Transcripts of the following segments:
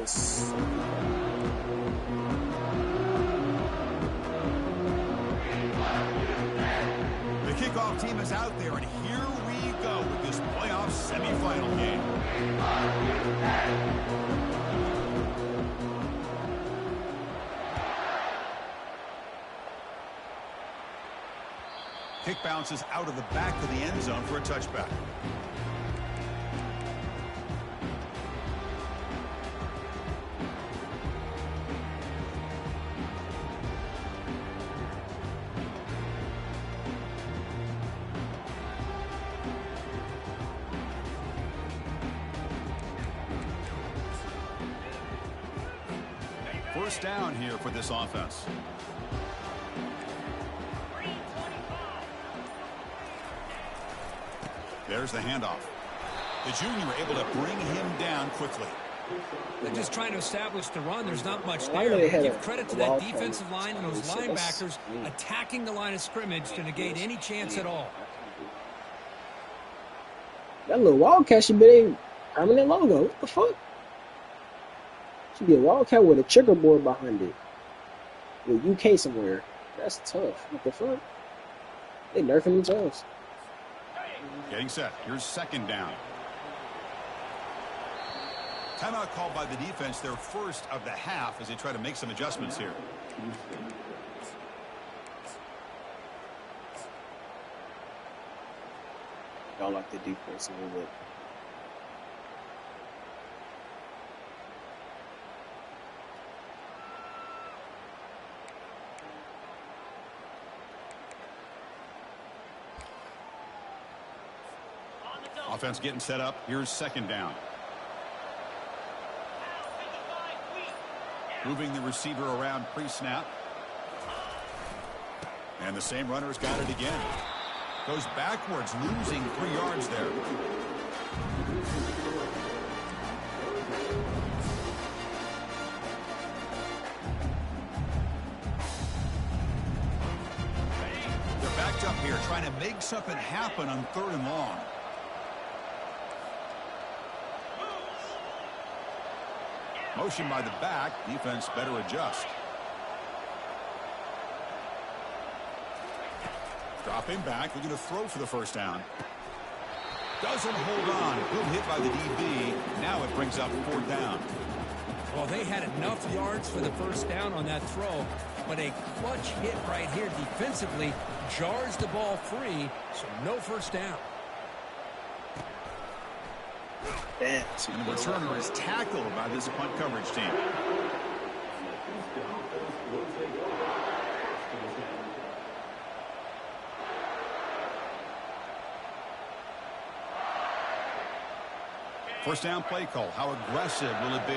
Yes. The kickoff team is out there, and here we go with this playoff semifinal game. Kick bounces out of the back of the end zone for a touchback. First down here for this offense. There's the handoff. The junior able to bring him down quickly. They're just trying to establish the run. There's not much there. Give credit to that defensive line and those linebackers attacking the line of scrimmage to negate any chance at all. That little Wildcat should be a permanent logo. What the fuck? Should be a Wildcat with a checkerboard behind it. With UK somewhere. That's tough. What the fuck? They nerfing themselves. Getting set. Here's second down. Timeout called by the defense, their first of the half, as they try to make some adjustments here. Y'all like the defense a little bit. Offense getting set up. Here's second down. Moving the receiver around pre-snap. And the same runner's got it again. Goes backwards, losing 3 yards there. They're backed up here, trying to make something happen on 3rd and long. Motion by the back. Defense better adjust. Dropping back. Looking to throw for the first down. Doesn't hold on. Good hit by the DB. Now it brings up 4th down. Well, they had enough yards for the first down on that throw, but a clutch hit right here defensively jars the ball free, so no first down. Damn. And the returner is tackled by this punt coverage team. First down play call. How aggressive will it be?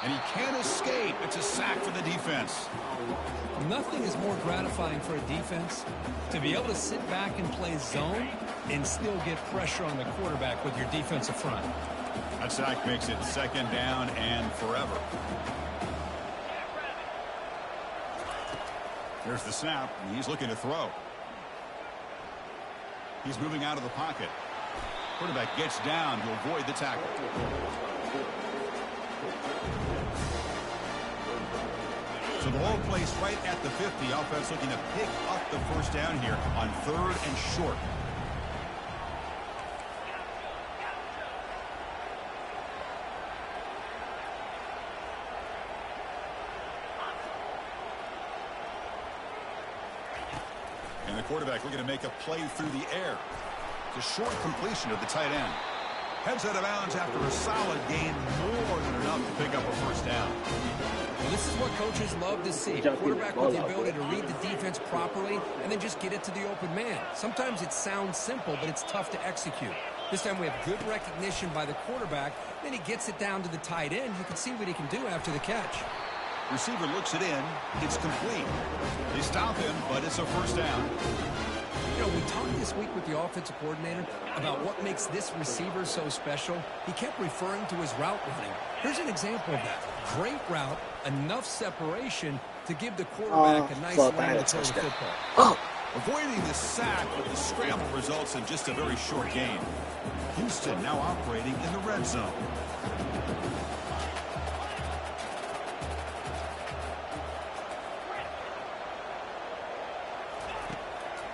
And he can't escape. It's a sack for the defense. Nothing is more gratifying for a defense to be able to sit back and play zone and still get pressure on the quarterback with your defensive front. That sack makes it second down and forever. There's the snap, and he's looking to throw. He's moving out of the pocket. Quarterback gets down to avoid the tackle. So the ball placed right at the 50. Offense looking to pick up the first down here on 3rd and short. And the quarterback looking to make a play through the air. It's a short completion of the tight end. Heads out of bounds after a solid gain, more than enough to pick up a first down. Well, this is what coaches love to see. Quarterback with the ability to read the defense properly and then just get it to the open man. Sometimes it sounds simple, but it's tough to execute. This time we have good recognition by the quarterback. Then he gets it down to the tight end. You can see what he can do after the catch. Receiver looks it in. It's complete. They stop him, but it's a first down. You know, we talked this week with the offensive coordinator about what makes this receiver so special. He kept referring to his route running. Here's an example of that. Great route, enough separation to give the quarterback a nice lane to throw the football. Oh. Avoiding the sack, but the scramble results in just a very short gain. Houston now operating in the red zone.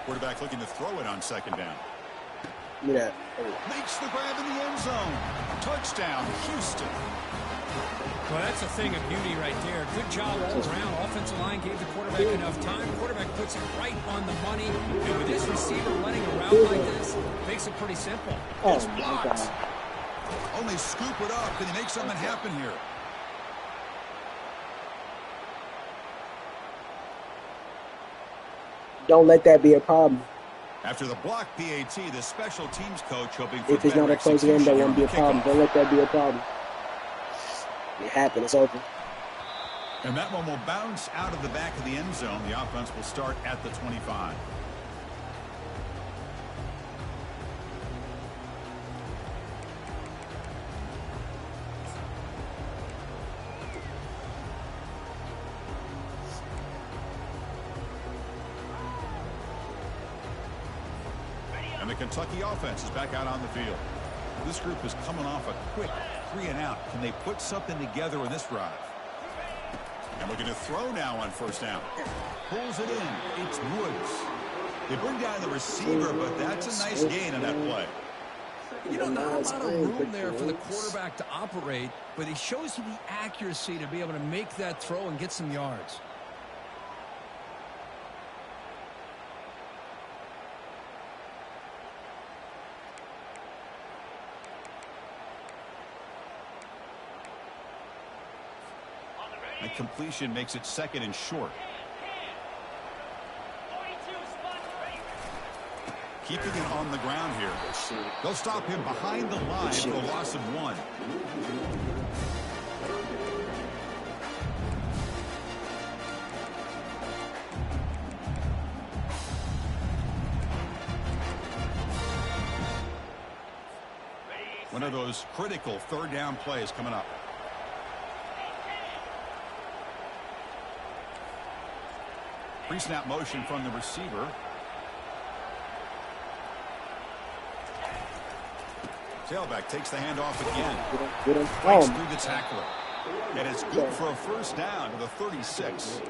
Quarterback looking to throw it on second down. Look at that. Makes the grab in the end zone. Touchdown, Houston. Well, that's a thing of beauty right there. Good job all around. Offensive line gave the quarterback enough time. Quarterback puts it right on the money. And with this receiver running around like this, makes it pretty simple. It's blocked. Only scoop it up. Can he make something happen here? Don't let that be a problem. After the block PAT, the special teams coach hoping for If it's not a close game, that won't be a problem. Don't let that be a problem. It happened. It's over. And that one will bounce out of the back of the end zone. The offense will start at the 25. And the Kentucky offense is back out on the field. This group is coming off a quick 3-and-out. Can they put something together in this drive? And looking to throw now on first down. Pulls it in. It's Woods. They bring down the receiver, but that's a nice gain on that play. You know, not a lot of room there for the quarterback to operate, but he shows you the accuracy to be able to make that throw and get some yards. And completion makes it second and short. Keeping it on the ground here. They'll stop him behind the line for a loss of 1. One of those critical third down plays coming up. Pre-snap motion from the receiver. Tailback takes the handoff again. Breaks through the tackler. And it's good for a first down to the 36.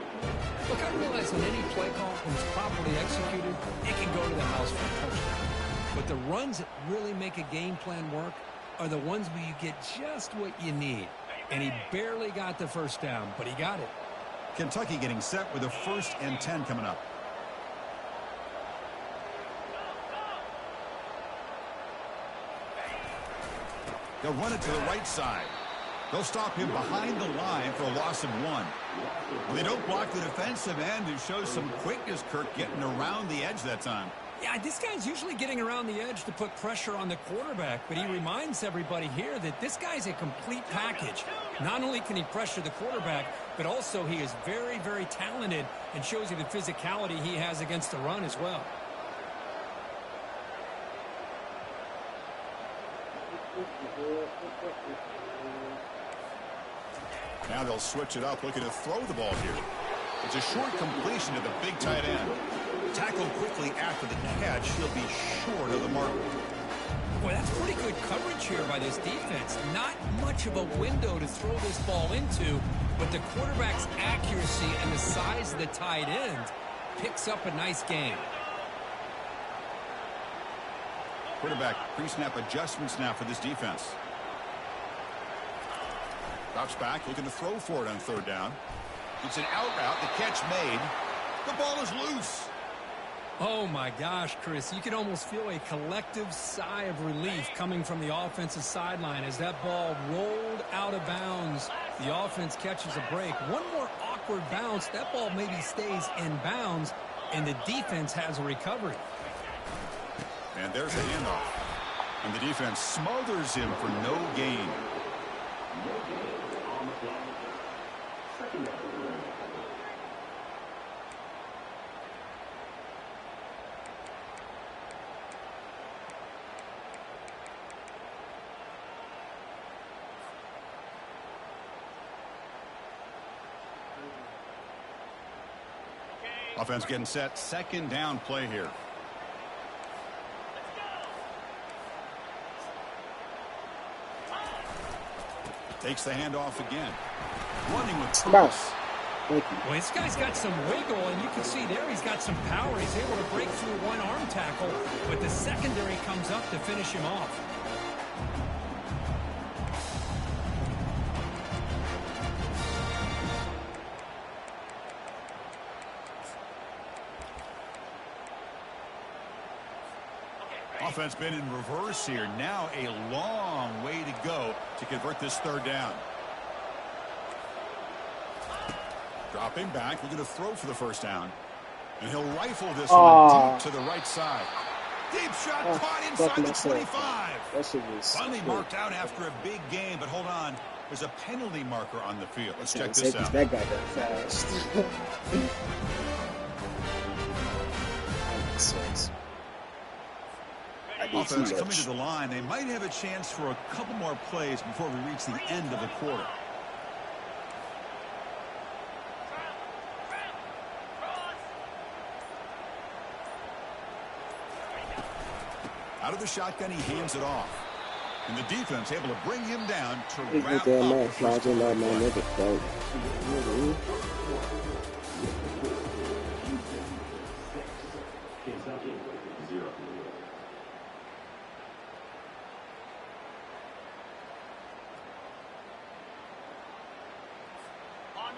Look, I realize on any play call, when it's properly executed, it can go to the house for a touchdown. But the runs that really make a game plan work are the ones where you get just what you need. And he barely got the first down, but he got it. Kentucky getting set with a 1st and 10 coming up. They'll run it to the right side. They'll stop him behind the line for a loss of 1. Well, they don't block the defensive end, who shows some quickness, Kirk, getting around the edge that time. Yeah, this guy's usually getting around the edge to put pressure on the quarterback, but he reminds everybody here that this guy's a complete package. Not only can he pressure the quarterback, but also he is very, very talented and shows you the physicality he has against the run as well. Now they'll switch it up, looking to throw the ball here. It's a short completion to the big tight end. Tackled quickly after the catch. He'll be short of the mark. Boy, that's pretty good coverage here by this defense. Not much of a window to throw this ball into, but the quarterback's accuracy and the size of the tight end picks up a nice gain. Quarterback pre-snap adjustments now for this defense. Drops back, looking to throw for it on third down. It's an out route, the catch made. The ball is loose. Oh my gosh, Chris, you can almost feel a collective sigh of relief coming from the offensive sideline as that ball rolled out of bounds. The offense catches a break. One more awkward bounce, that ball maybe stays in bounds, and the defense has a recovery. And there's a handoff. And the defense smothers him for no gain. Offense getting set. Second down play here. Takes the handoff again. Running with purpose. Thank you. Well, this guy's got some wiggle, and you can see there he's got some power. He's able to break through one arm tackle, but the secondary comes up to finish him off. Offense been in reverse here. Now a long way to go to convert this third down. Dropping back, looking to throw for the first down. And he'll rifle this one deep to the right side. Deep shot caught inside the 25. Finally marked out after a big game, but hold on. There's a penalty marker on the field. Let's check this out. That guy got fast. Offense coming to the line. They might have a chance for a couple more plays before we reach the end of the quarter. Out of the shotgun, he hands it off. And the defense able to bring him down to wrap up.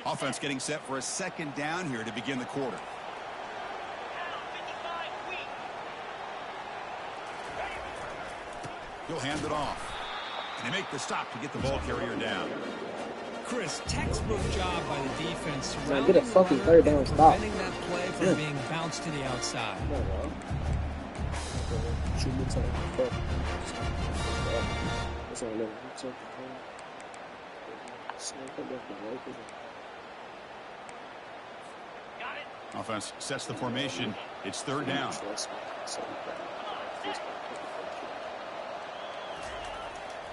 Offense getting set for a second down here to begin the quarter. He'll hand it off. And they make the stop to get the ball carrier down. Chris, textbook job by the defense. Get a fucking third down stop. Preventing that play from being bounced to the outside. Offense sets the formation. It's third down.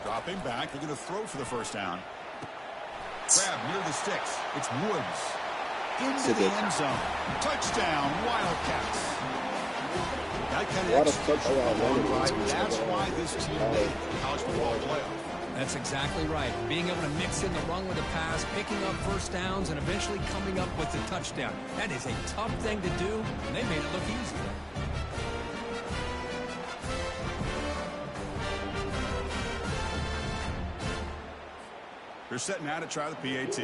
Dropping back. They're going to throw for the first down. Grab near the sticks. It's Woods. Into the end zone. Touchdown, Wildcats. That kind of execution of a long drive. That's why this team made the college football playoff. That's exactly right. Being able to mix in the run with the pass, picking up first downs, and eventually coming up with the touchdown. That is a tough thing to do, and they made it look easy. They're setting out to try the PAT.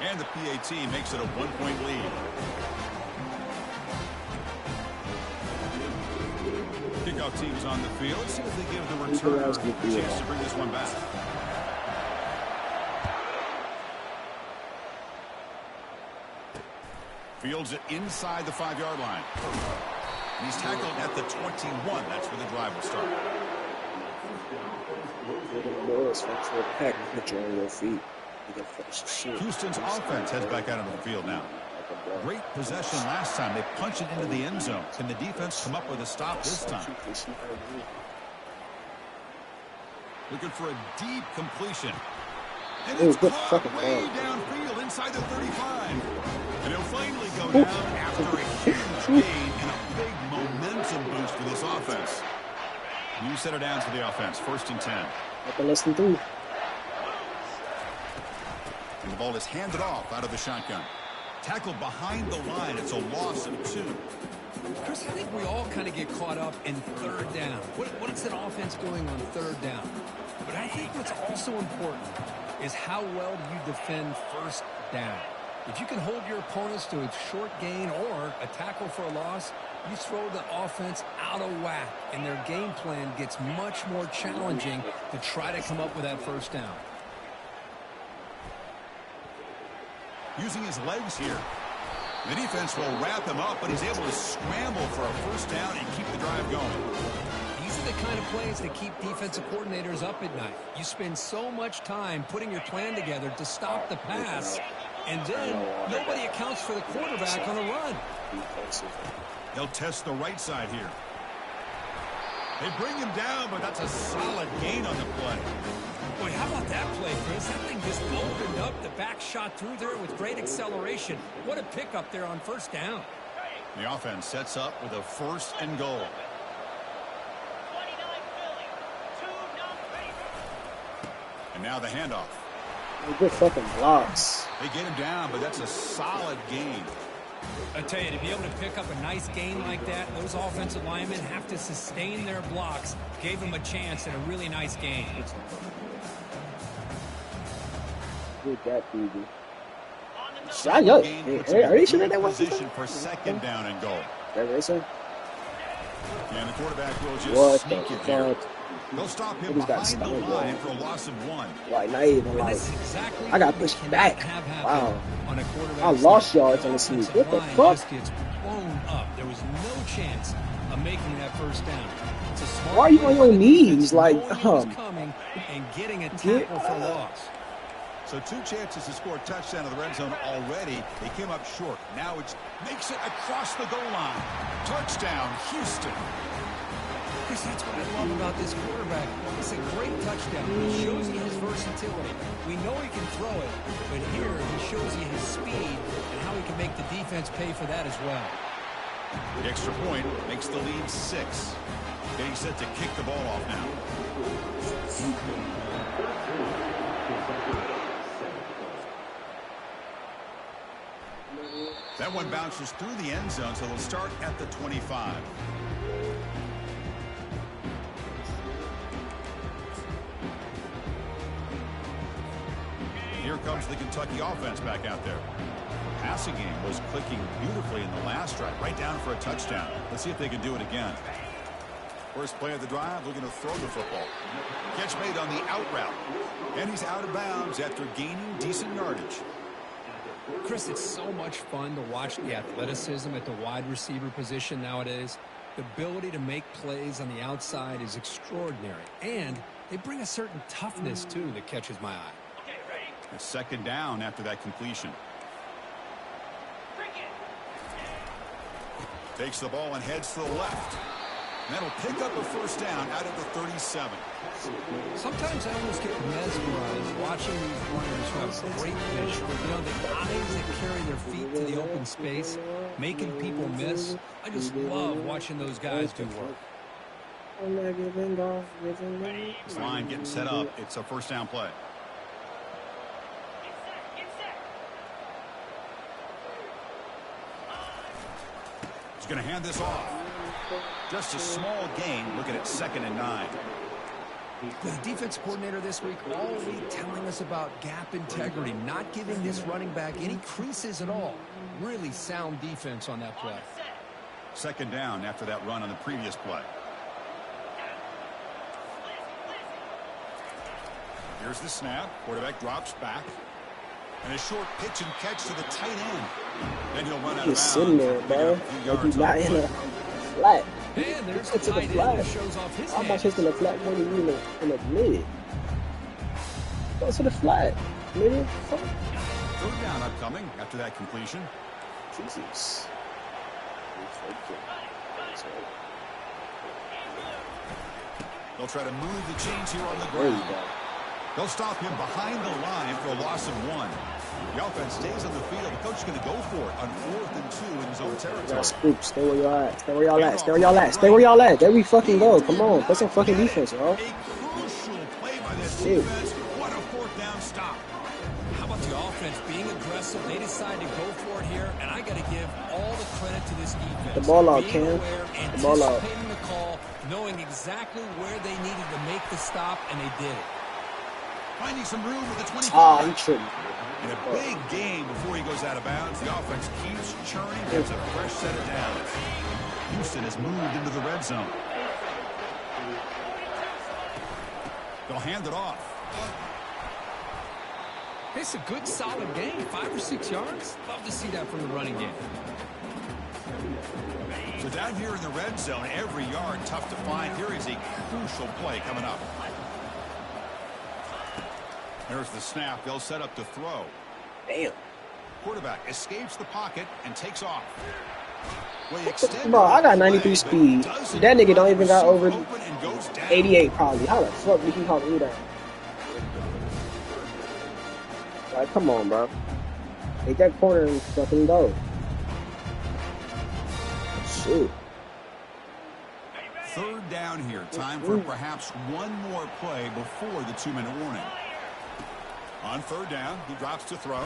And the PAT makes it a 1-point lead. Kickoff team's on the field. Let's see if they give the returner a chance to bring this one back. Fields it inside the 5-yard line. And he's tackled at the 21. That's where the drive will start. Houston's offense heads back out onto the field now. Great possession last time. They punched it into the end zone. Can the defense come up with a stop this time? Looking for a deep completion. And it's caught way downfield inside the 35. And he'll finally go down after a huge gain and a big momentum boost for this offense. New center downs for the offense. 1st and 10. Less than 3. And the ball is handed off out of the shotgun. Tackled behind the line. It's a loss of 2. Chris, I think we all kind of get caught up in third down. What is an offense doing on third down? But I think what's also important is how well do you defend first down. If you can hold your opponents to a short gain or a tackle for a loss, you throw the offense out of whack, and their game plan gets much more challenging to try to come up with that first down. Using his legs here. The defense will wrap him up, but he's able to scramble for a first down and keep the drive going. These are the kind of plays that keep defensive coordinators up at night. You spend so much time putting your plan together to stop the pass, and then nobody accounts for the quarterback on the run. They'll test the right side here. They bring him down, but that's a solid gain on the play. Boy, how about that play, Chris? That thing just opened up. The back shot through there with great acceleration. What a pickup there on first down. The offense sets up with a 1st and goal. And now the handoff. Good fucking blocks. They get him down, but that's a solid gain. I tell you, to be able to pick up a nice gain like that, those offensive linemen have to sustain their blocks. Gave them a chance and a really nice gain. Good that baby. Are you sure that was position for 2nd down and goal? That racing? And the quarterback will just What sneak the it here. fuck? They'll stop him behind the line for a loss of 1. Like, not even like, Exactly I got pushed back. Wow. On a quarterback I lost yards on the sneak. What the fuck? just gets blown up. There was no chance of making that first down. It's a smart Why are you on your play by the knees? defense, Like, knowing it was coming and getting a tackle for loss. So 2 chances to score a touchdown in the red zone already. They came up short. Now it makes it across the goal line. Touchdown, Houston. Chris, that's what I love about this quarterback. It's a great touchdown. He shows you his versatility. We know he can throw it, but here he shows you his speed and how he can make the defense pay for that as well. The extra point makes the lead 6. Getting set to kick the ball off now. That one bounces through the end zone, so they'll start at the 25. Here comes the Kentucky offense back out there. The passing game was clicking beautifully in the last drive, right down for a touchdown. Let's see if they can do it again. First play of the drive, looking to throw the football. Catch made on the out route. And he's out of bounds after gaining decent yardage. Chris, it's so much fun to watch the athleticism at the wide receiver position nowadays. The ability to make plays on the outside is extraordinary. And they bring a certain toughness, too, that catches my eye. A 2nd down after that completion. Takes the ball and heads to the left. And that'll pick up a 1st down out of the 37. Sometimes I almost get mesmerized watching these runners who have great vision. You know, the eyes that carry their feet to the open space, making people miss. I just love watching those guys do work. This line getting set up. It's a 1st down play. He's going to hand this off. Just a small gain. Looking at 2nd and 9. The defense coordinator this week all week telling us about gap integrity, not giving this running back any creases at all. Really sound defense on that play. 2nd down after that run on the previous play. Here's the snap. Quarterback drops back. And a short pitch and catch to the tight end. Then he'll run out of bounds. He's sitting there, bro. Like he's not in a flat. And there's the tight end who shows off his I'm about to hit the flat more than you in the mid. Go to the flat. Nigga. 3rd down upcoming after that completion. Jesus. They'll try to move the chains here on the There you ground. go. They'll stop him behind the line for a loss of 1. The offense stays on the field. The coach is going to go for it on 4th and 2 in his own territory. Y'all scoop. Stay where y'all at. Stay where y'all at. Stay where y'all at. Stay where y'all at. There we fucking go. Come on. Play some fucking defense, y'all. A crucial play by this Shit. defense. What a 4th down stop. How about the offense being aggressive? They decide to go for it here, and I got to give all the credit to this defense. The ball out, Being Cam. aware, The ball out. anticipating the call, knowing exactly where they needed to make the stop, and they did it. Finding some room with the 25. Ah, he tripped. In a big game before he goes out of bounds, the offense keeps churning, gets a fresh set of downs. Houston has moved into the red zone. They'll hand it off. It's a good, solid game. 5 or 6 yards. Love to see that from the running game. So down here in the red zone, every yard tough to find. Here is a crucial play coming up. There's the snap. They'll set up to throw. Damn. Quarterback escapes the pocket and takes off. Bro, I got 93 speed. That nigga don't even got over 88 probably. How the fuck did he help me down? Like, come on, bro. Take that corner and fucking go. Shoot. Third down here. Time for perhaps one more play before the 2-minute warning. On third down, he drops to throw.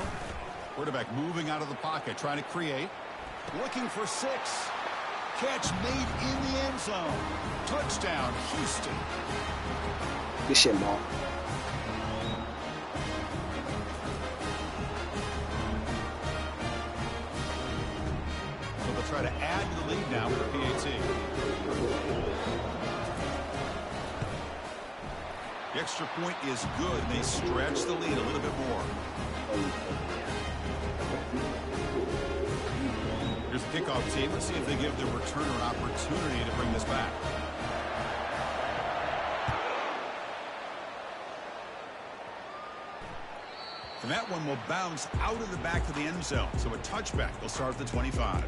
Quarterback moving out of the pocket, trying to create. Looking for 6. Catch made in the end zone. Touchdown, Houston. Good shit, Maul. So they'll try to add to the lead now with a PAT. The extra point is good. They stretch the lead a little bit more. Here's the kickoff team. Let's see if they give the returner an opportunity to bring this back. And that one will bounce out of the back of the end zone. So a touchback. They'll start at the 25.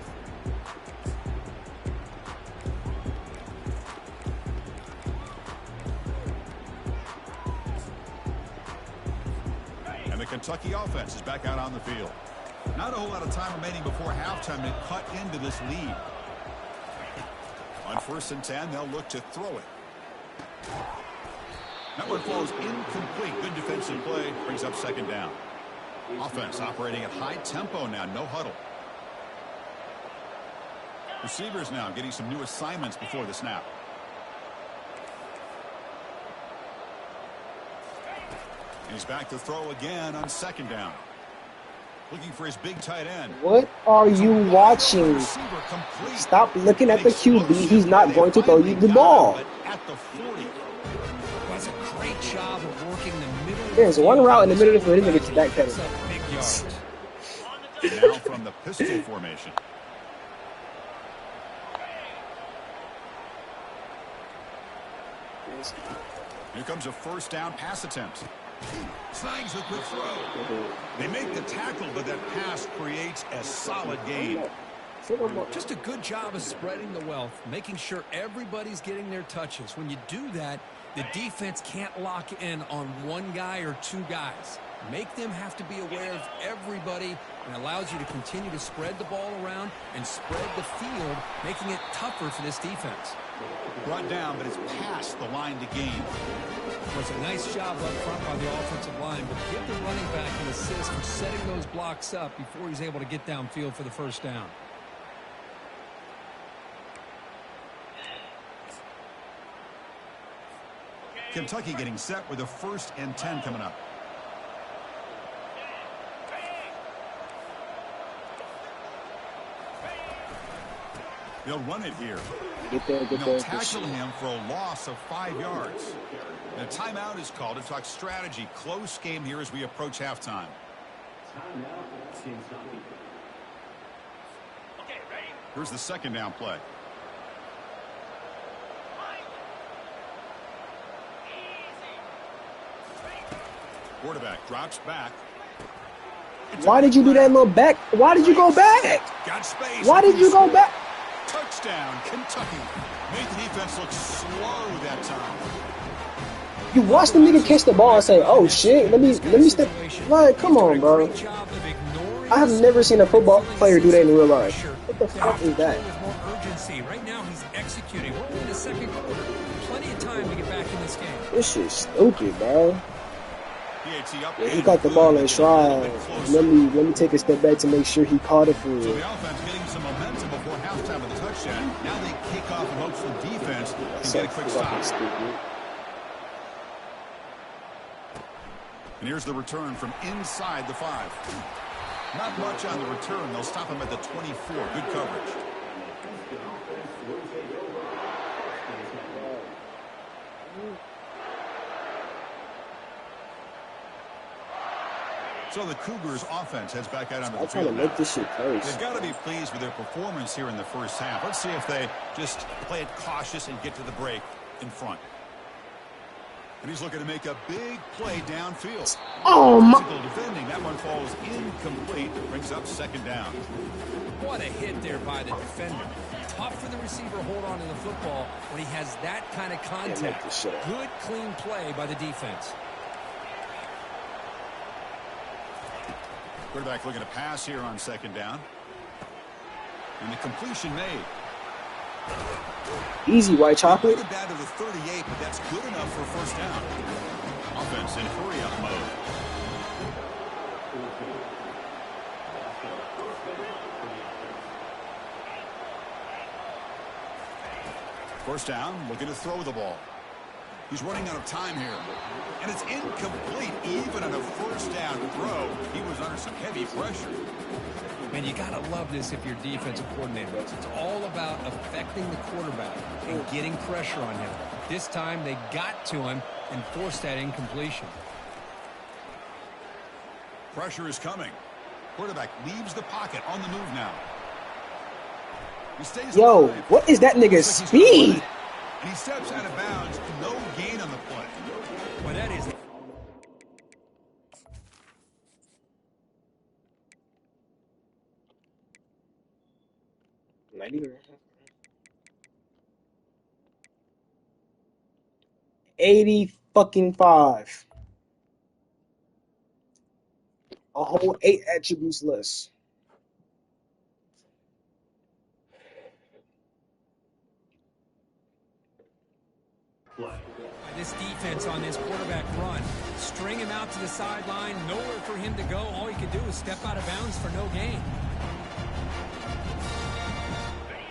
And the Kentucky offense is back out on the field. Not a whole lot of time remaining before halftime to cut into this lead. On 1st and 10, they'll look to throw it. That one falls incomplete. Good defensive play. Brings up 2nd down. Offense operating at high tempo now. No huddle. Receivers now getting some new assignments before the snap. And he's back to throw again on 2nd down. Looking for his big tight end. What are you watching? Stop looking at the QB. He's not going to throw you the ball. At the 40. That's a great job of working the middle. There's one route in the middle of the field. He's going to get back pedal. Big yards. Now from the pistol formation. Here comes a 1st down pass attempt. Snags a quick throw. They make the tackle, but that pass creates a solid gain. Just a good job of spreading the wealth, making sure everybody's getting their touches. When you do that, the defense can't lock in on one guy or 2 guys. Make them have to be aware of everybody, and allows you to continue to spread the ball around and spread the field, making it tougher for this defense. Brought down, but it's past the line to gain. It was a nice job up front by the offensive line, but give the running back an assist for setting those blocks up before he's able to get downfield for the 1st down. Kentucky getting set with a 1st and 10 coming up. They'll run it here. They'll tackle him for a loss of 5 yards. And a timeout is called to talk strategy. Close game here as we approach halftime. Here's the 2nd down play. Quarterback drops back. Why did you do that little back? Why did you go back? Got space. Why did you go back? Touchdown, Kentucky. Made the defense look slow that time. You watch the nigga catch the ball and say, "Oh shit, let me step." Like, come on, bro. I have never seen a football player do that in real life. What the fuck is that? Right now he's executing. We're in the 2nd quarter. Plenty of time to get back in this game. This shit's stupid, bro. Yeah, he got the ball in stride. Let me take a step back to make sure he caught it for real. So the offense getting some momentum before halftime with the touchdown. Now they kick off and hope for the defense can get a quick stop. And here's the return from inside the 5. Not much on the return. They'll stop him at the 24. Good coverage. So the Cougars offense heads back out onto the field. I'm trying to make this shit close. They've got to be pleased with their performance here in the 1st half. Let's see if they just play it cautious and get to the break in front. And he's looking to make a big play downfield. Oh my! Defending. That one falls incomplete. Brings up 2nd down. What a hit there by the defender. Tough for the receiver to hold on to the football when he has that kind of contact. Good, clean play by the defense. Quarterback looking to pass here on second down. And the completion made. Easy, white chocolate. They down to the 38, but that's good enough for first down. Offense in hurry-up mode. First down, looking to throw the ball. He's running out of time here. And it's incomplete. Even on a first down throw, he was under some heavy pressure. Man, you got to love this if you're defensive coordinator. It's all about affecting the quarterback and getting pressure on him. This time they got to him and forced that incompletion. Pressure is coming. Quarterback leaves the pocket on the move now. He stays Yo, alive. what is that nigga's speed? And he steps out of bounds. No gain on the play. Well, that is... Not even. 80 fucking 5. A whole 8 attributes less. This defense on this quarterback run. String him out to the sideline. Nowhere for him to go. All he can do is step out of bounds for no gain.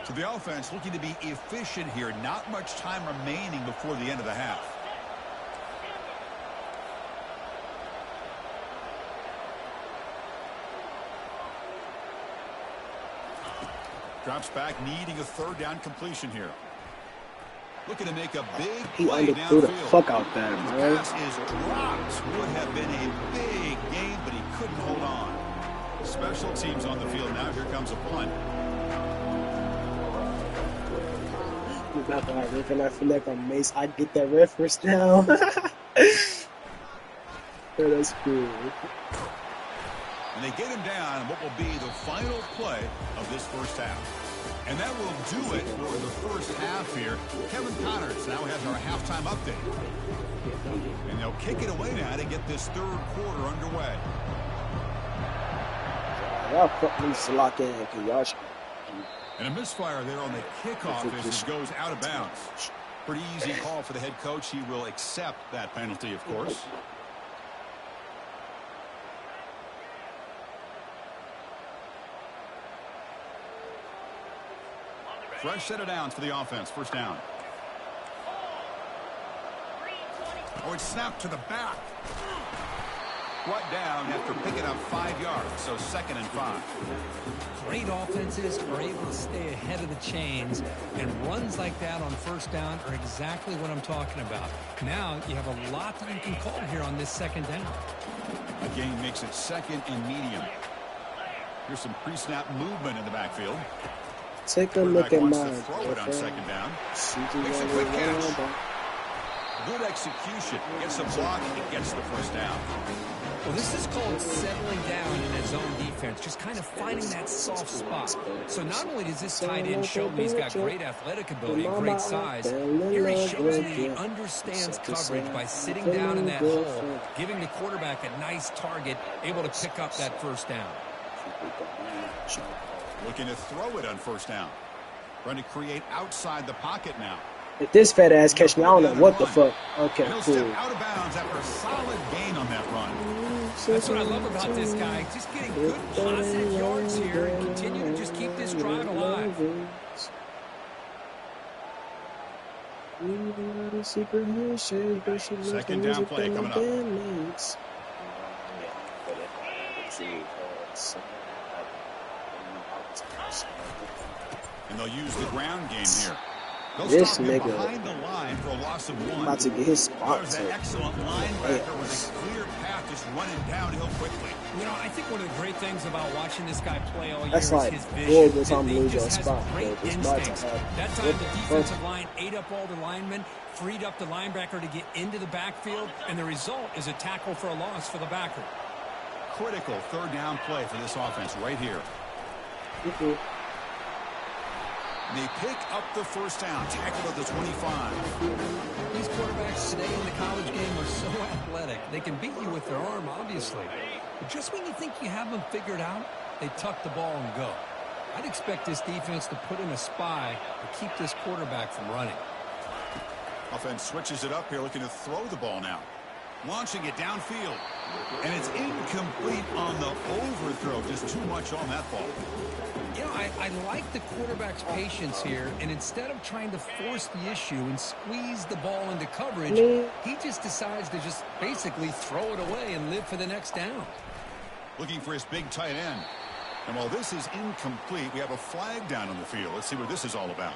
So the offense looking to be efficient here. Not much time remaining before the end of the half. Drops back, needing a third down completion here. Looking to make a big play He underthrew the downfield. fuck out there, The man. pass is dropped. Would have been a big gain, but he couldn't hold on. Special teams on the field now. Here comes a punt. And I feel like I'm Mace. I get that reference now. Yeah, that's cool. And they get him down what will be the final play of this first half. And that will do it for the first half here. Kevin Connors now has our halftime update. And they'll kick it away now to get this third quarter underway. Y'all fuck me to lock in because y'all. And a misfire there on the kickoff as it goes out of bounds. Pretty easy call for the head coach. He will accept that penalty, of course. Fresh set of downs for the offense. First down. Oh, it's snapped to the back. Brought down after picking up 5 yards, so 2nd and 5. Great offenses are able to stay ahead of the chains, and runs like that on first down are exactly what I'm talking about. Now you have a lot that you can call here on this second down. A gain makes it 2nd and medium. Here's some pre-snap movement in the backfield. Take a look at mine. Throw it on 2nd down. Makes a quick catch. Good execution. Gets a block. It gets the first down. Well, this is called settling down in his zone defense, just kind of finding that soft spot. So not only does this tight end show me he's got great athletic ability and great size, here he shows that he understands coverage by sitting down in that hole, giving the quarterback a nice target, able to pick up that first down. Looking to throw it on first down. Trying to create outside the pocket now. If this fat ass catch me, I don't know what the fuck. Okay, He'll cool. step out of bounds after a solid gain on that run. That's what I love about this guy. Just getting good, positive yards here and continue to just keep this drive alive. Second down play coming up. And they'll use the ground game here. They'll This stop him nigga behind the line for a loss of 1. about to get his spot. There's an excellent linebacker with a clear path just running downhill quickly. You know, I think one of the great things about watching this guy play all year That's is like his horrible vision. time to He lose your just has spot. great It's about to instincts. happen. That time What the the fuck? defensive line ate up all the linemen, freed up the linebacker to get into the backfield, and the result is a tackle for a loss for the backer. Critical third down play for this offense right here. They pick up the first down, tackled at the 25. These quarterbacks today in the college game are so athletic. They can beat you with their arm, obviously. But just when you think you have them figured out, they tuck the ball and go. I'd expect this defense to put in a spy to keep this quarterback from running. Offense switches it up here, looking to throw the ball now. Launching it downfield. And it's incomplete on the overthrow. Just too much on that ball. You know, I like the quarterback's patience here, and instead of trying to force the issue and squeeze the ball into coverage, he just decides to just basically throw it away and live for the next down. Looking for his big tight end. And while this is incomplete, we have a flag down on the field. Let's see what this is all about.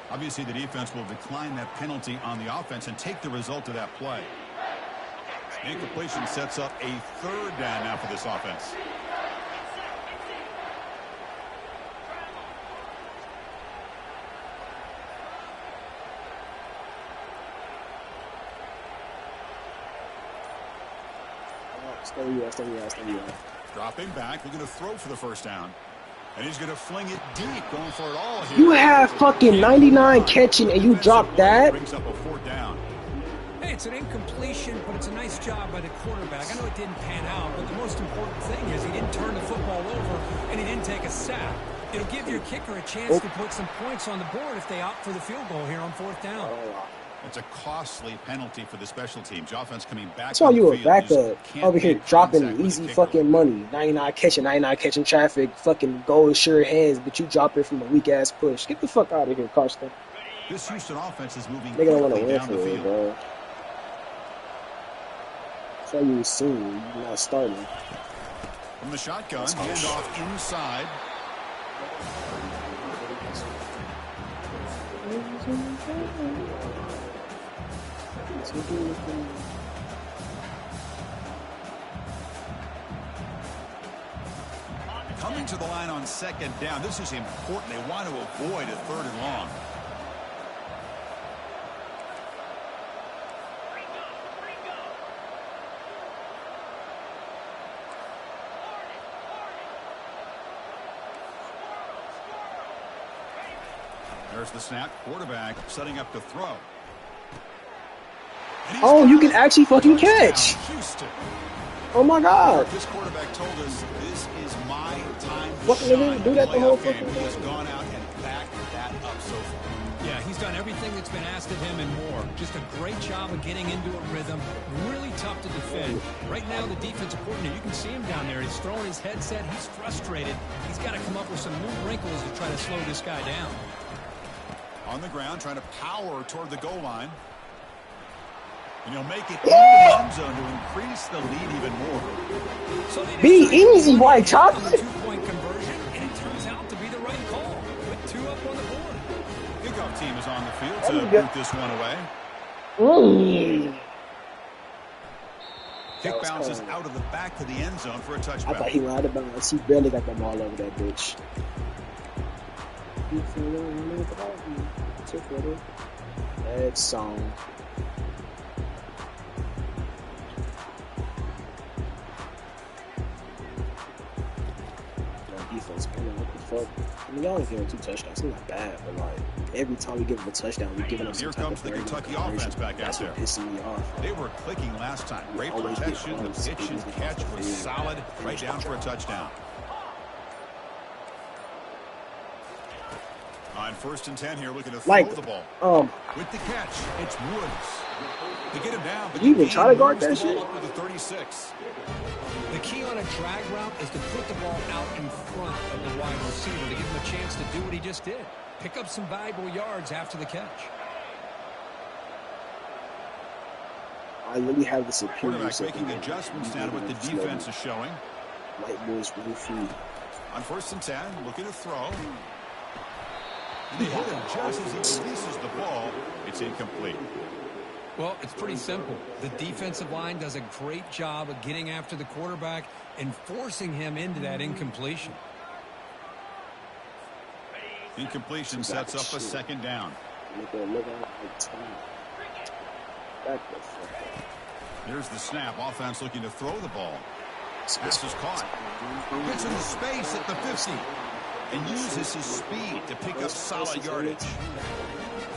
Obviously, the defense will decline that penalty on the offense and take the result of that play. Incompletion sets up a third down now for this offense. Stay. Dropping back, looking to throw for the first down. And he's going to fling it deep, going for it all here. You have fucking 99 catching and you drop that? Brings up a fourth down. Hey, it's an incompletion, but it's a nice job by the quarterback. I know it didn't pan out, but the most important thing is he didn't turn the football over and he didn't take a sack. It'll give your kicker a chance to put some points on the board if they opt for the field goal here on fourth down. It's a costly penalty for the special teams. Offense coming back. That's why you were back up over here dropping easy fucking money. 99 catching traffic, fucking gold sure hands, but you drop it from a weak ass push. Get the fuck out of here, Carson. This Houston offense is moving they don't want to win down for the it, field. bro. That's why you were seen. You're not starting. From the shotgun, handoff inside. Coming to the line on second down. This is important. They want to avoid a third and long. There's the snap. Quarterback setting up to throw. Oh, you can actually fucking catch. Houston. Oh my God. This quarterback told us this is my time to What did he do that the whole game. fucking He has game? gone out and backed that up so far. Yeah, he's done everything that's been asked of him and more. Just a great job of getting into a rhythm. Really tough to defend. Right now, the defensive coordinator, you can see him down there. He's throwing his headset. He's frustrated. He's got to come up with some new wrinkles to try to slow this guy down. On the ground, trying to power toward the goal line. And he'll make it into the end zone to increase the lead even more. So Be easy, white chocolate. Two-point conversion, and it turns out to be the right call. With two up on the board. Kickoff team is on the field to boot this one away. Kick bounces out of the back to the end zone for a touchback. I thought he went out of bounds. He barely got the ball over that bitch. That song. Defense, man, what the fuck? I mean, y'all only give him 2 touchdowns. It's not bad, but like every time we give him a touchdown, we give him some Here type comes of the third Kentucky down offense back out That's there. what pissing me off. They were clicking last time. Great protection. The pitch and catch was solid. Right down for a touchdown. On 1st and 10 here, looking to throw the ball. With the catch, it's Woods. To get him down, but you even try to guard that shit? Up with the 36. The key on a drag route is to put the ball out in front of the wide receiver to give him a chance to do what he just did. Pick up some valuable yards after the catch. I really have the superior. Quarterback making adjustments now to what the defense is showing. White boys really free. On 1st and 10, looking to throw. And they hit him just as he releases the ball. It's incomplete. Well, it's pretty simple. The defensive line does a great job of getting after the quarterback and forcing him into that incompletion. Incompletion sets up a 2nd down. Here's the snap. Offense looking to throw the ball. Pass is caught. Gets into space at the 50. And uses his speed to pick up solid yardage.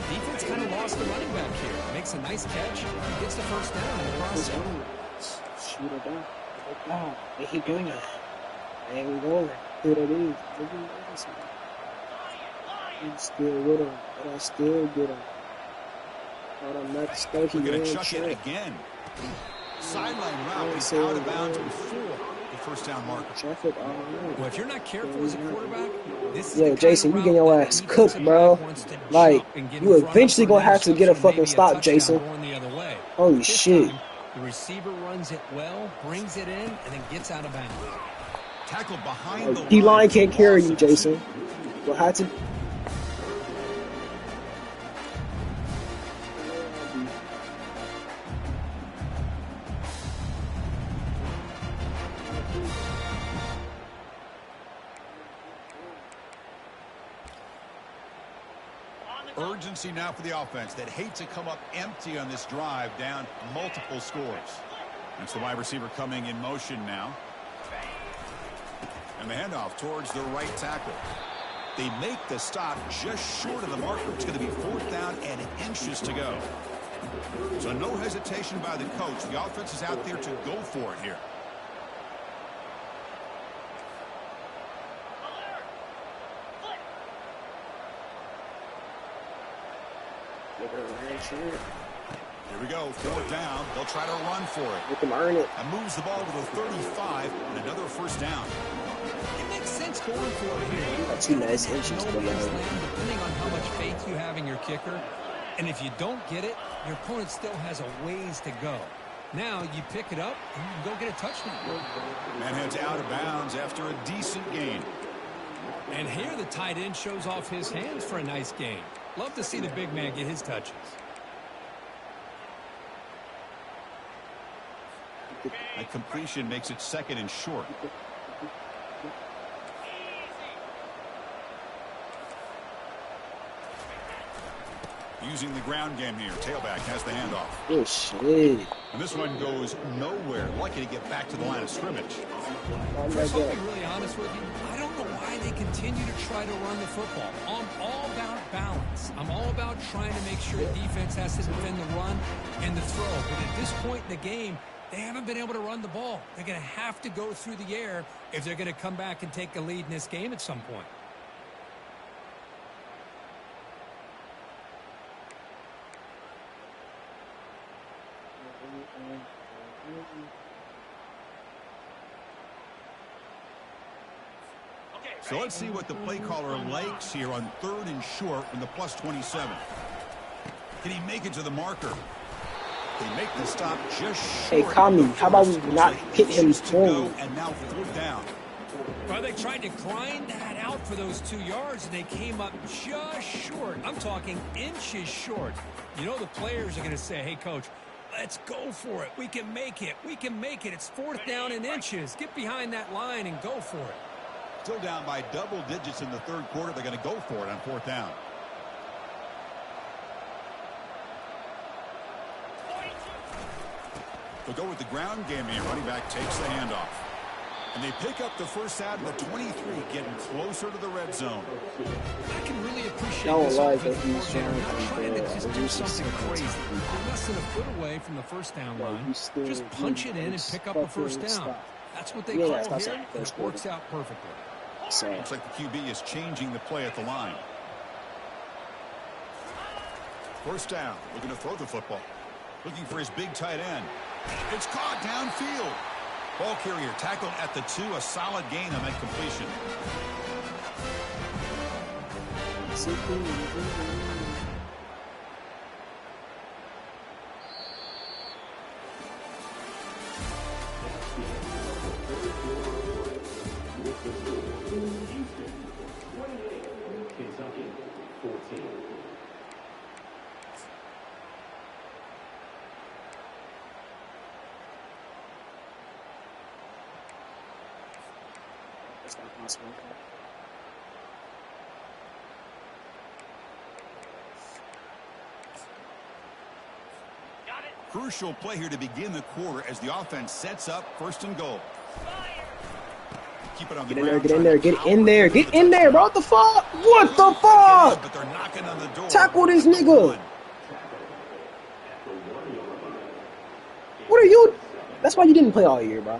Defense kind of lost the running back here. Makes a nice catch. Gets the first down in the process. Oh, and he going. And we going. Here it is. He's still with him. But I still get him. But I'm not stuck. We're going to chuck it again. Sideline route is out of bounds before the first down marker. Traffic, well, if you're not careful as a quarterback, this is yo, Jason, you getting your ass cooked, bro. Like, you eventually gonna have to get a fucking stop, Jason. Holy shit. The receiver runs it well, brings it in, and then gets out of bounds. Tackle behind the D-line can't carry you, Jason. You'll have to. Urgency now for the offense that hate to come up empty on this drive, down multiple scores. That's the wide receiver coming in motion now. And the handoff towards the right tackle. They make the stop just short of the marker. It's going to be 4th down and inches to go. So no hesitation by the coach. The offense is out there to go for it here. Here we go, 4th down. They'll try to run for it. Let them earn it. And moves the ball to the 35 and another 1st down. It makes sense going for it here. That's 2 nice inches. Depending on how much faith you have in your kicker. And if you don't get it, your opponent still has a ways to go. Now you pick it up and you can go get a touchdown. And heads out of bounds after a decent gain. And here the tight end shows off his hands for a nice gain. Love to see the big man get his touches. A completion makes it 2nd and short. Using the ground game here. Tailback has the handoff. Oh, shit. And this one goes nowhere. Lucky to get back to the line of scrimmage. Chris, I'll be really honest with you. I don't know why they continue to try to run the football. I'm all about balance. I'm all about trying to make sure the defense has to defend the run and the throw. But at this point in the game, they haven't been able to run the ball. They're going to have to go through the air if they're going to come back and take a lead in this game at some point. So let's see what the play caller likes here on 3rd and short from the +27. Can he make it to the marker? They make the stop just short. Hey, Kami, how about we not hit him forward? And now 4th down. Well, they tried to grind that out for those 2 yards, and they came up just short. I'm talking inches short. You know the players are going to say, hey, Coach, let's go for it. We can make it. We can make it. It's 4th down and inches. Get behind that line and go for it. Still down by double digits in the 3rd quarter. They're going to go for it on 4th down. They'll go with the ground game here. Running back takes the handoff. And they pick up the first down at the 23, getting closer to the red zone. I can really appreciate this offensive coordinator not trying to just do something crazy. They're less than a foot away from the 1st down line. Just punch it in and pick up a 1st down. That's what they call here, and it works out perfectly. So looks like the QB is changing the play at the line. 1st down, looking to throw the football. Looking for his big tight end. It's caught downfield. Ball carrier tackled at the 2. A solid gain on that completion. Kentucky 14. That's not possible. Crucial play here to begin the quarter as the offense sets up 1st and goal. Keep it on the ground. Get in there, get in there, get in there, bro. What the fuck? What the fuck? But they're knocking on the door. Tackle this nigga. What are you? That's why you didn't play all year, bro.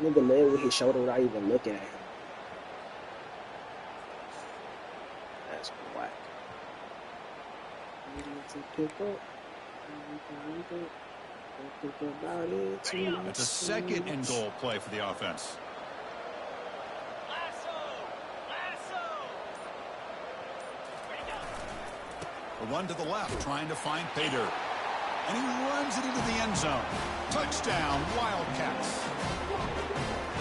Nigga led with his shoulder without even looking at him. That's whack. It's a second and goal play for the offense. A run to the left, trying to find Pater. And he runs it into the end zone. Touchdown, Wildcats.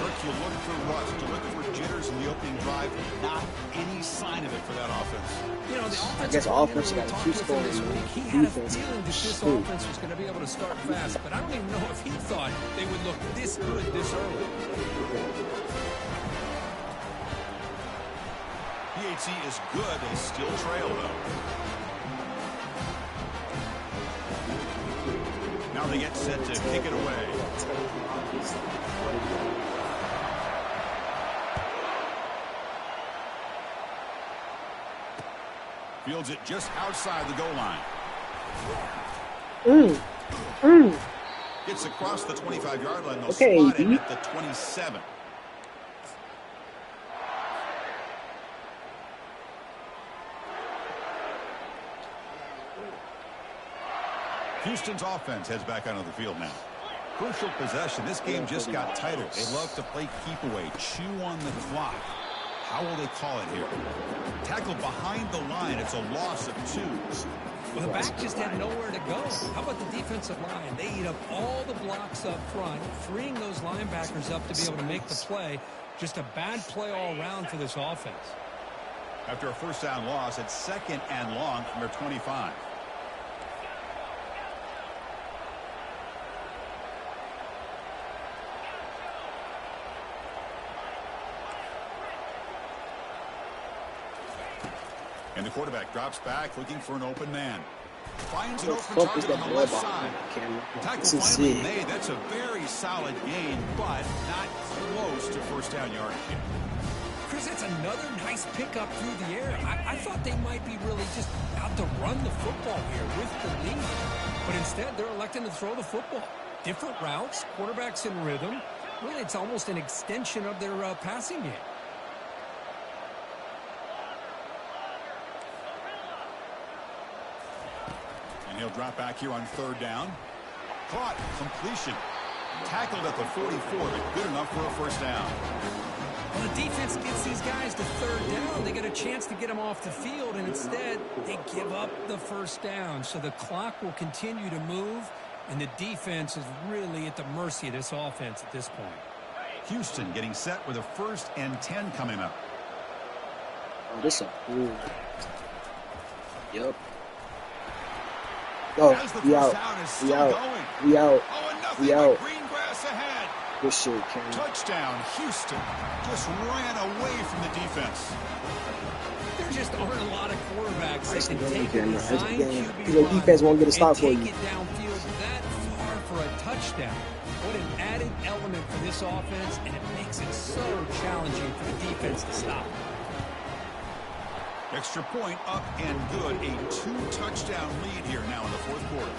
Look, you look for rust, you look for jitters in the opening drive. Not any sign of it for that offense. You know, the offense. I guess offense got to keep scoring. He had a feeling that this offense was going to be able to start fast, but I don't even know if he thought they would look this good this early. PHC is good. They still trail, though. Now they get set to kick it away. Fields it just outside the goal line. Gets across the 25-yard line. They'll spot it at the 27. Houston's offense heads back onto the field now. Crucial possession. This game just got tighter. They love to play keep away, chew on the clock. How will they call it here? Tackle behind the line. It's a loss of 2. Well, the back just had nowhere to go. How about the defensive line? They eat up all the blocks up front, freeing those linebackers up to be able to make the play. Just a bad play all around for this offense. After a first down loss, it's second and long from their 25. And the quarterback drops back, looking for an open man. Finds an open target on the left side. Tackle finally made. That's a very solid gain, but not close to first down yardage. Chris, that's another nice pickup through the air. I thought they might be really just out to run the football here with the lead. But instead, they're electing to throw the football. Different routes, quarterbacks in rhythm. Really, it's almost an extension of their passing game. He'll drop back here on third down. Caught. Completion. Tackled at the 44, but good enough for a first down. Well, the defense gets these guys to third down. They get a chance to get them off the field, and instead, they give up the first down. So the clock will continue to move, and the defense is really at the mercy of this offense at this point. Houston getting set with a 1st and 10 coming up. Oh, this is cool. Yep. Oh, we out. We out. We out. We out. Green grass ahead. Good shit, Ken. Touchdown, Houston. Just ran away from the defense. There just aren't a lot of quarterbacks that can take a design QB your defense won't get a stop for you. Take it downfield that far for a touchdown. What an added element for this offense, and it makes it so challenging for the defense to stop. Extra point up and good. A 2-touchdown lead here now in the 4th quarter.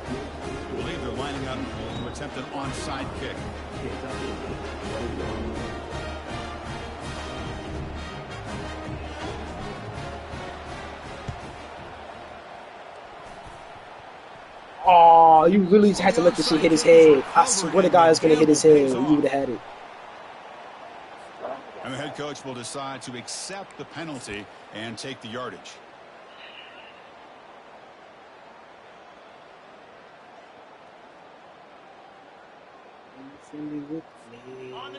I believe they're lining up to attempt an onside kick. Oh, you really had to let the shit hit his head. I swear to God it's going to hit his head. You would have had it. And the head coach will decide to accept the penalty and take the yardage.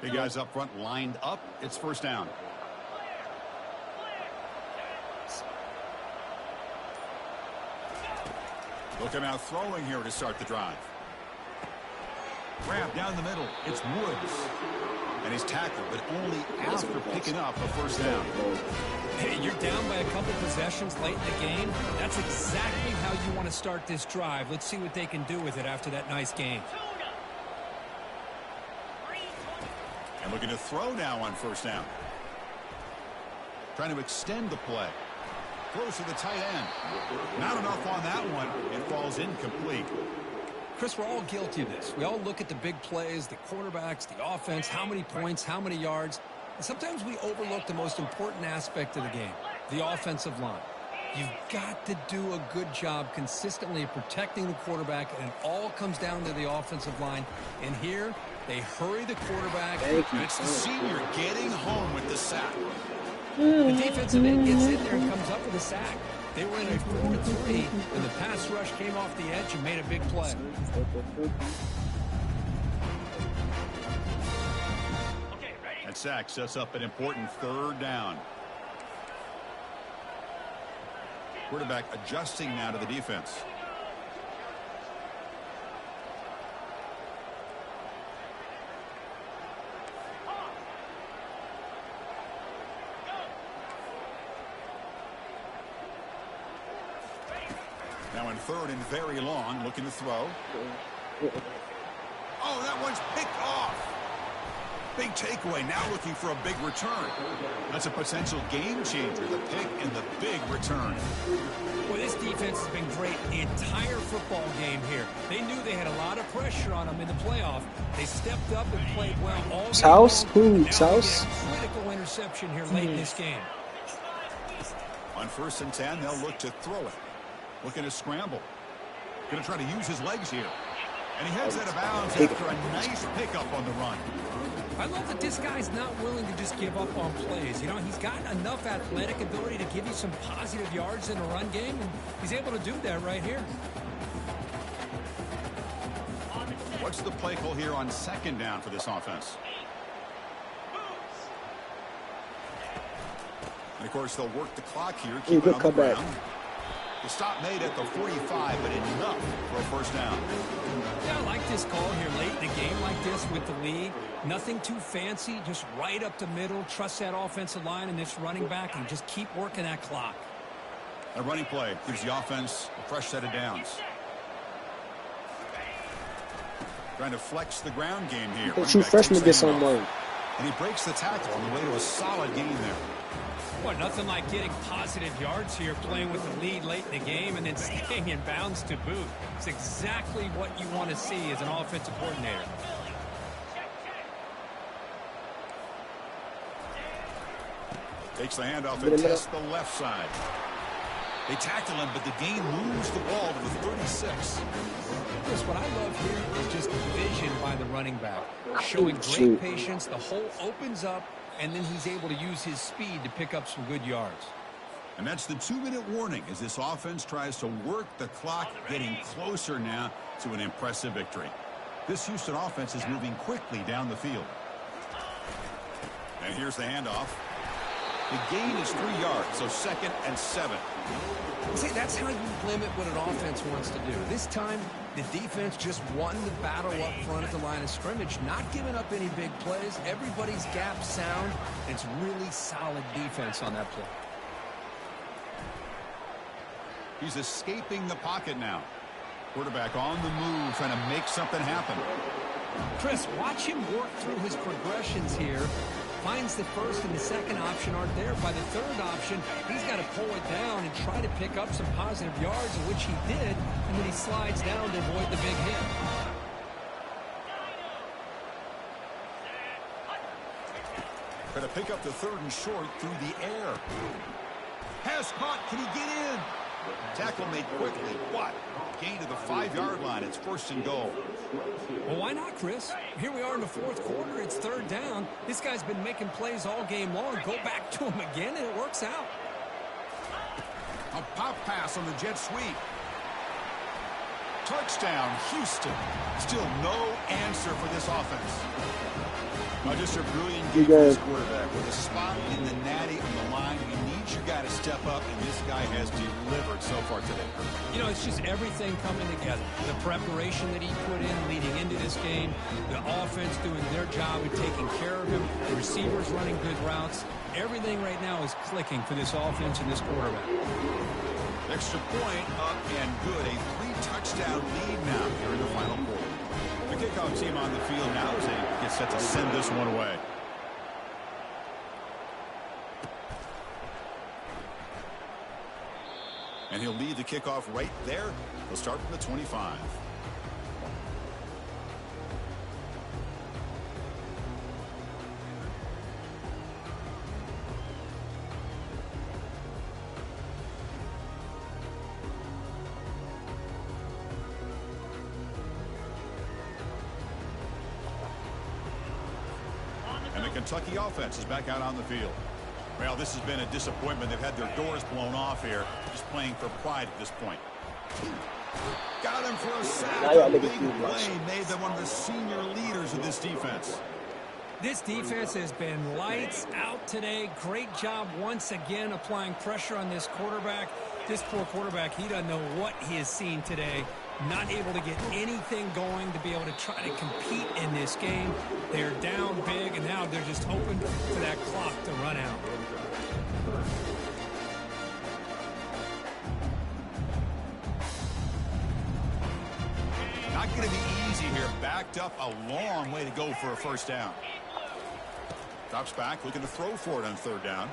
Big guys up front lined up. It's first down. Looking out throwing here to start the drive. Grab down the middle. It's Woods. And he's tackled, but only after picking up a first down. Hey, you're down by a couple possessions late in the game. That's exactly how you want to start this drive. Let's see what they can do with it after that nice game. And looking to throw now on first down. Trying to extend the play. Close to the tight end. Not enough on that one. It falls incomplete. Chris, we're all guilty of this. We all look at the big plays, the quarterbacks, the offense, how many points, how many yards. And sometimes we overlook the most important aspect of the game, the offensive line. You've got to do a good job consistently of protecting the quarterback, and it all comes down to the offensive line. And here, they hurry the quarterback. And it's the senior getting home with the sack. The defensive end gets in there and comes up with a sack. They were in a 4-3, and the pass rush came off the edge and made a big play. That sack sets up an important third down. Quarterback adjusting now to the defense. Now in third and very long, looking to throw. Oh, that one's picked off. Big takeaway, now looking for a big return. That's a potential game changer, the pick and the big return. Well, this defense has been great the entire football game here. They knew they had a lot of pressure on them in the playoff. They stepped up and played well all game long. House. Critical interception here late in this game. On 1st and 10, they'll look to throw it. Looking to scramble. Going to try to use his legs here. And he heads out of bounds after a nice pickup on the run. I love that this guy's not willing to just give up on plays. You know, he's got enough athletic ability to give you some positive yards in the run game, and he's able to do that right here. What's the play call here on 2nd down for this offense? And, of course, they'll work the clock here, keep it on the ground. The stop made at the 45, but enough for a first down. Yeah, I like this call here late in the game like this with the lead. Nothing too fancy, just right up the middle. Trust that offensive line and this running back and just keep working that clock. A running play gives the offense a fresh set of downs. Trying to flex the ground game here. The true freshman gets on loan. And he breaks the tackle on the way to a solid gain there. Boy, nothing like getting positive yards here, playing with the lead late in the game and then staying in bounds to boot. It's exactly what you want to see as an offensive coordinator. Takes the handoff and tests the left side. They tackle him, but the gain moves the ball to the 36. Chris, what I love here is just vision by the running back. Showing great patience, the hole opens up, and then he's able to use his speed to pick up some good yards. And that's the 2-minute warning as this offense tries to work the clock, getting closer now to an impressive victory. This Houston offense is moving quickly down the field. And here's the handoff. The gain is 3 yards, so 2nd and 7. See, that's how you limit what an offense wants to do. This time, the defense just won the battle up front at the line of scrimmage, not giving up any big plays. Everybody's gap sound. It's really solid defense on that play. He's escaping the pocket now. Quarterback on the move, trying to make something happen. Chris, watch him work through his progressions here. Finds the first and the second option aren't there. By the third option, he's got to pull it down and try to pick up some positive yards, which he did, and then he slides down to avoid the big hit. Got to pick up the 3rd and short through the air. Pass caught. Can he get in? Tackle made quickly. What? Gain to the 5-yard line. It's 1st and goal. Well, why not, Chris? Here we are in the 4th quarter. It's 3rd down. This guy's been making plays all game long. Go back to him again, and it works out. A pop pass on the jet sweep. Touchdown, Houston. Still no answer for this offense. Just a brilliant game for this quarterback with a spot in the natty on the line. He needs your guy to step up, and this guy has delivered so far today. You know, it's just everything coming together. The preparation that he put in leading into this game, the offense doing their job and taking care of him, the receivers running good routes. Everything right now is clicking for this offense and this quarterback. Extra point up and good. A 3-touchdown lead now here in the final quarter. The kickoff team on the field now as they get set to send this one away. And he'll lead the kickoff right there. He'll start from the 25. Kentucky offense is back out on the field. Well, this has been a disappointment. They've had their doors blown off here, just playing for pride at this point. Got him for a sack. A big play made them one of the senior leaders of this defense. This defense has been lights out today. Great job once again applying pressure on this quarterback. This poor quarterback, he doesn't know what he has seen today. Not able to get anything going to be able to try to compete in this game. They're down big, and now they're just hoping for that clock to run out. Not going to be easy here. Backed up a long way to go for a first down. Drops back, looking to throw for it on third down.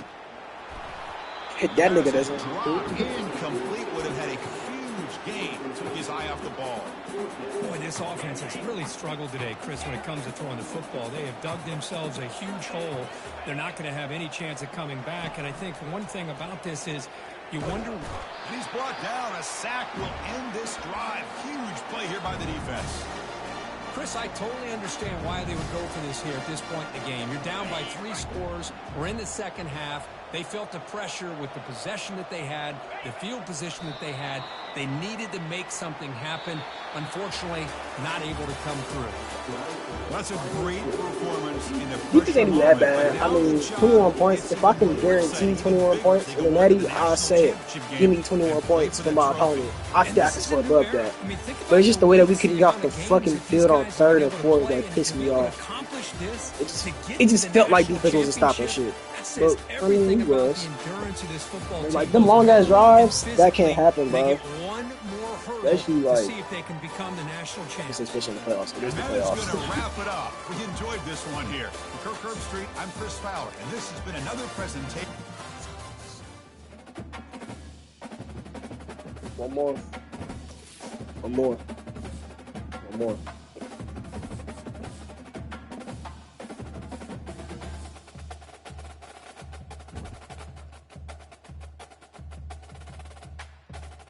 That nigga doesn't. Incomplete, would have had a huge gain. Took his eye off the ball. Boy, this offense has really struggled today, Chris, when it comes to throwing the football. They have dug themselves a huge hole. They're not going to have any chance of coming back. And I think one thing about this is you wonder. He's brought down. A sack will end this drive. Huge play here by the defense. Chris, I totally understand why they would go for this here at this point in the game. You're down by 3 scores. We're in the second half. They felt the pressure with the possession that they had, the field position that they had. They needed to make something happen. Unfortunately, not able to come through. That's a great performance in the defense ain't that bad. I mean, 21 points. If I can guarantee 21 points in the Natty, I'll say it. Give me 21 points for my opponent. I think I can score above that. But it's just the way that we couldn't get off the fucking field on third and fourth that pissed me off. It just felt like defense wasn't stopping shit. But, I mean, he was. Like, them long-ass drives, that can't happen, bro. Especially, like, especially in the playoffs. It is the playoffs. That is going to wrap it up. We enjoyed this one here. For Kirk Herbstreit, I'm Chris Fowler, and this has been another presentation. One more.